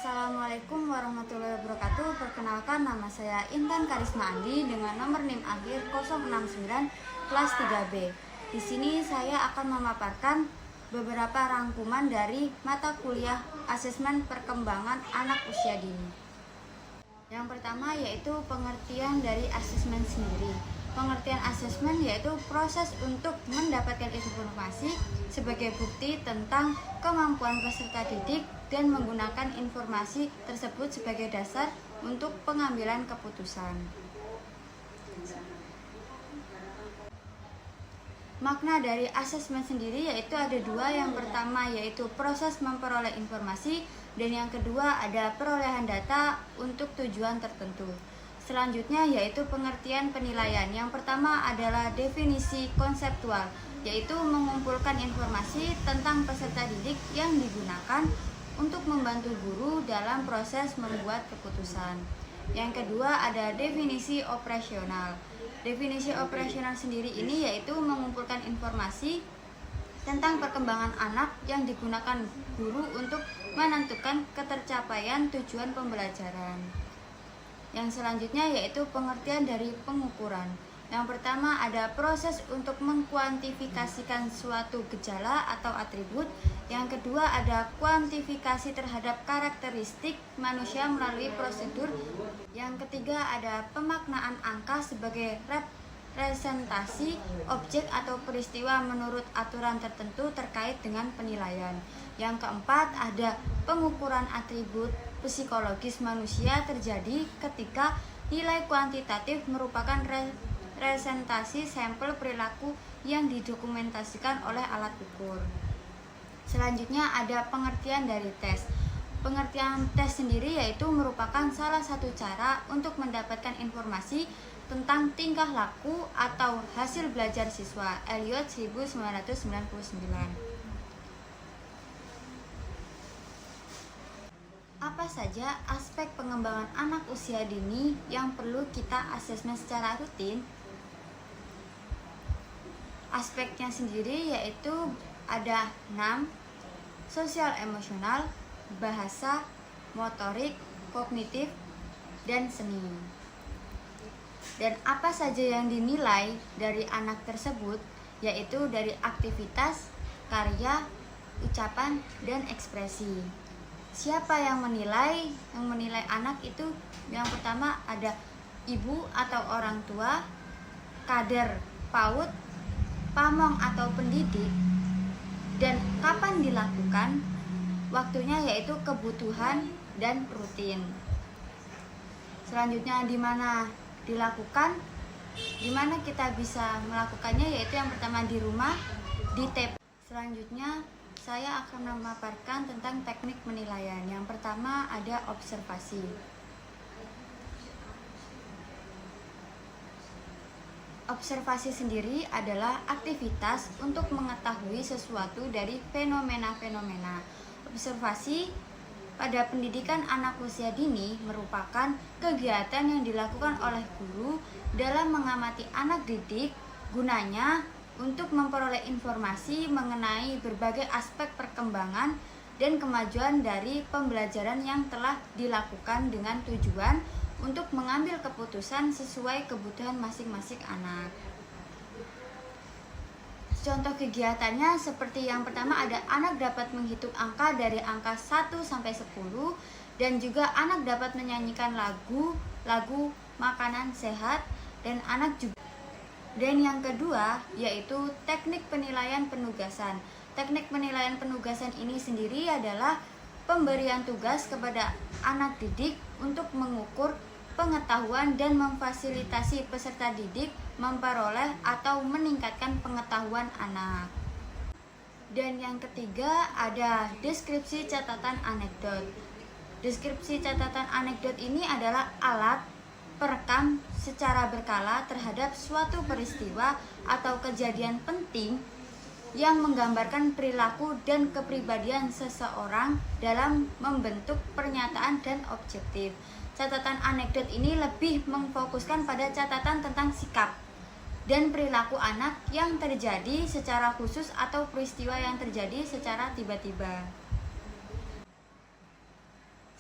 Assalamualaikum warahmatullahi wabarakatuh. Perkenalkan, nama saya Intan Karisma Andi dengan nomor NIM akhir 069 kelas 3B. Di sini saya akan memaparkan beberapa rangkuman dari mata kuliah asesmen perkembangan anak usia dini. Yang pertama yaitu pengertian dari asesmen sendiri. Pengertian asesmen yaitu proses untuk mendapatkan informasi sebagai bukti tentang kemampuan peserta didik dan menggunakan informasi tersebut sebagai dasar untuk pengambilan keputusan. Makna dari asesmen sendiri yaitu ada dua. Yang pertama yaitu proses memperoleh informasi, dan yang kedua ada perolehan data untuk tujuan tertentu. Selanjutnya yaitu pengertian penilaian. Yang pertama adalah definisi konseptual, yaitu mengumpulkan informasi tentang peserta didik yang digunakan untuk membantu guru dalam proses membuat keputusan. Yang kedua ada definisi operasional. Definisi operasional sendiri ini yaitu mengumpulkan informasi tentang perkembangan anak yang digunakan guru untuk menentukan ketercapaian tujuan pembelajaran. Yang selanjutnya yaitu pengertian dari pengukuran. Yang pertama ada proses untuk mengkuantifikasikan suatu gejala atau atribut. Yang kedua ada kuantifikasi terhadap karakteristik manusia melalui prosedur. Yang ketiga ada pemaknaan angka sebagai representasi objek atau peristiwa menurut aturan tertentu terkait dengan penilaian. Yang keempat ada pengukuran atribut psikologis manusia terjadi ketika nilai kuantitatif merupakan representasi sampel perilaku yang didokumentasikan oleh alat ukur. Selanjutnya ada pengertian dari tes. Pengertian tes sendiri yaitu merupakan salah satu cara untuk mendapatkan informasi tentang tingkah laku atau hasil belajar siswa. Elliot 1999. Apa saja aspek pengembangan anak usia dini yang perlu kita asesmen secara rutin? Aspeknya sendiri yaitu ada 6: sosial emosional, bahasa, motorik, kognitif, dan seni. Dan apa saja yang dinilai dari anak tersebut yaitu dari aktivitas, karya, ucapan, dan ekspresi. Siapa yang menilai? Yang menilai anak itu yang pertama ada ibu atau orang tua, kader PAUD, pamong atau pendidik, dan kapan dilakukan? Waktunya yaitu kebutuhan dan rutin. Selanjutnya di mana dilakukan? Di mana kita bisa melakukannya yaitu yang pertama di rumah, di TP. Selanjutnya saya akan memaparkan tentang teknik penilaian. Yang pertama ada observasi. Observasi sendiri adalah aktivitas untuk mengetahui sesuatu dari fenomena-fenomena. Observasi pada pendidikan anak usia dini merupakan kegiatan yang dilakukan oleh guru dalam mengamati anak didik, gunanya untuk memperoleh informasi mengenai berbagai aspek perkembangan dan kemajuan dari pembelajaran yang telah dilakukan dengan tujuan untuk mengambil keputusan sesuai kebutuhan masing-masing anak. Contoh kegiatannya seperti yang pertama ada anak dapat menghitung angka dari angka 1 sampai 10, dan juga anak dapat menyanyikan lagu makanan sehat, dan anak juga. Dan yang kedua yaitu teknik penilaian penugasan. Teknik penilaian penugasan ini sendiri adalah pemberian tugas kepada anak didik untuk mengukur pengetahuan dan memfasilitasi peserta didik memperoleh atau meningkatkan pengetahuan anak. Dan yang ketiga ada deskripsi catatan anekdot. Deskripsi catatan anekdot ini adalah alat perekam secara berkala terhadap suatu peristiwa atau kejadian penting yang menggambarkan perilaku dan kepribadian seseorang dalam membentuk pernyataan dan objektif. Catatan anekdot ini lebih memfokuskan pada catatan tentang sikap dan perilaku anak yang terjadi secara khusus atau peristiwa yang terjadi secara tiba-tiba.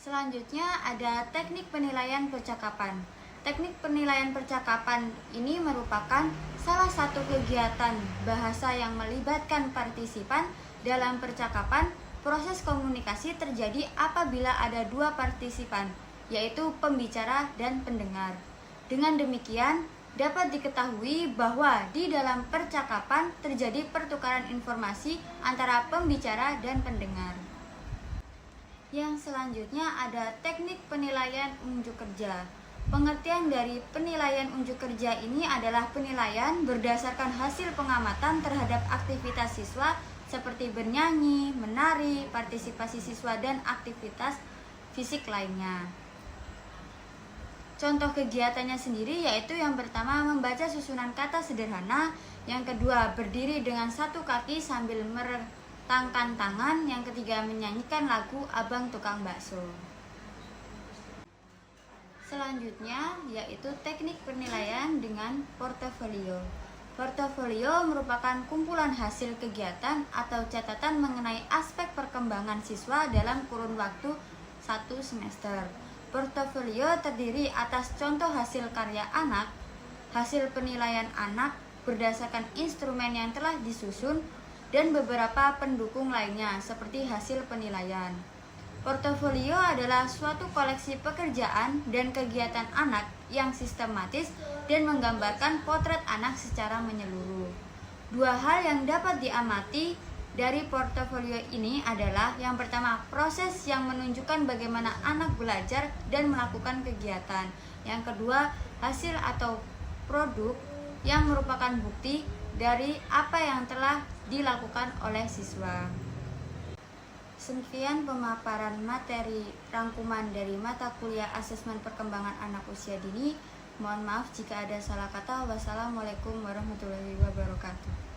Selanjutnya ada teknik penilaian percakapan. Teknik penilaian percakapan ini merupakan salah satu kegiatan bahasa yang melibatkan partisipan dalam percakapan. Proses komunikasi terjadi apabila ada dua partisipan, yaitu pembicara dan pendengar. Dengan demikian, dapat diketahui bahwa di dalam percakapan terjadi pertukaran informasi antara pembicara dan pendengar. Yang selanjutnya ada teknik penilaian unjuk kerja. Pengertian dari penilaian unjuk kerja ini adalah penilaian berdasarkan hasil pengamatan terhadap aktivitas siswa seperti bernyanyi, menari, partisipasi siswa, dan aktivitas fisik lainnya. Contoh kegiatannya sendiri yaitu yang pertama membaca susunan kata sederhana, yang kedua berdiri dengan satu kaki sambil merentangkan tangan, yang ketiga menyanyikan lagu Abang Tukang Bakso. Selanjutnya yaitu teknik penilaian dengan portofolio. Portofolio merupakan kumpulan hasil kegiatan atau catatan mengenai aspek perkembangan siswa dalam kurun waktu 1 semester. Portofolio terdiri atas contoh hasil karya anak, hasil penilaian anak berdasarkan instrumen yang telah disusun, dan beberapa pendukung lainnya seperti hasil penilaian. Portofolio adalah suatu koleksi pekerjaan dan kegiatan anak yang sistematis dan menggambarkan potret anak secara menyeluruh. Dua hal yang dapat diamati dari portofolio ini adalah yang pertama, proses yang menunjukkan bagaimana anak belajar dan melakukan kegiatan. Yang kedua, hasil atau produk yang merupakan bukti dari apa yang telah dilakukan oleh siswa. Sekian pemaparan materi rangkuman dari mata kuliah Asesmen Perkembangan Anak Usia Dini. Mohon maaf jika ada salah kata. Wassalamualaikum warahmatullahi wabarakatuh.